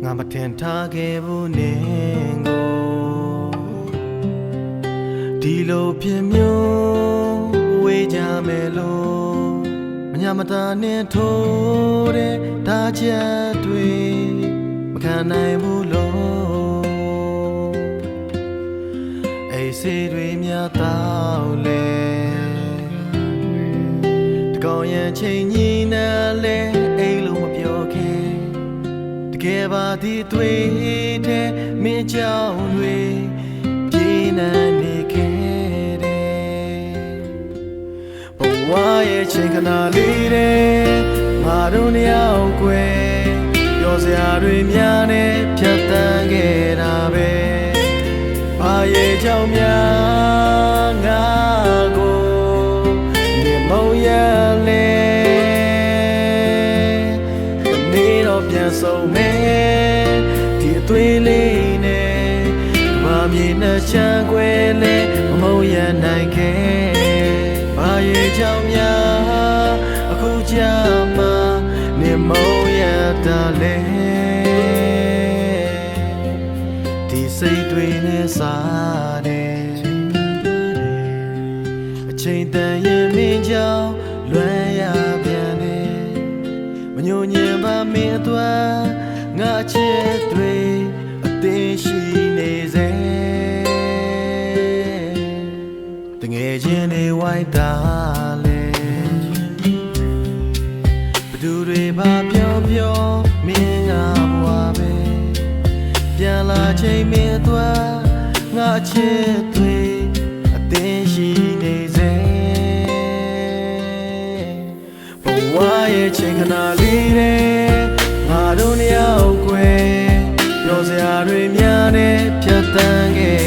ငါမထင်ထားခဲ့ဘူးနင်ကိုဒီလိုဖြစ်မျိုးဝေးကြမယ်လို့မညာမတာနဲ့ထိုးတဲ့ဒါချက်တွေမခံနိုင်ဘူးလို့အိမ်စီတွေများတော့လေတကောင်းရင်ချိန်ကြီးနဲ့လဲအိမ်လုံးမပြောခဲ့တကယ်ပါဒီတွေ့တဲ့မင်းကြောင့်တွေပြေးနေနေခဲ့တယ်ဘဝရဲ့ချိန်ခဏလေးတဲ့ငါတို့နှစ်ယောက်ကွယ်ပြောစရာတွေများနဲ့ဖြတ်တန်းခဲ့တာပဲဘာရဲ့ကြောင့်များငါကိုနေမုံရလဲနေတော့ပြန်ဆုံးမယ်ဒီအသွေးလေးနဲ့ဘာမြေနဲ့ချမ်းခွဲလဲမုံရနိုင်ခဲ့ဘာရဲ့ကြောင့်များအခုကြမှာနေမုံရတာလဲဒီစိတ်တွေနဲ့စားတယ်အချိန်တန်ရင်မင်းကြောင့်လွမ်းရပြန်တယ်မညိုညင်ပါမင်းအတွက်ငါချစ်တွေအသေးရှိနေစေတငယ်ချင်းတွေဝိုင်းတာလေဘသူတွေဘာပြောပြောမင်းကဘွားပဲပြန်လာချိန်မင်းအတွက်ငါချစ်တွေအသေးရှိနေစေဘဝရဲ့ချိန်ခဏလေးတဲ့ငါတို့နှစ်ယောက်ကွယ်ပြောစရာတွေများနဲ့ဖြတ်တန်းခဲ့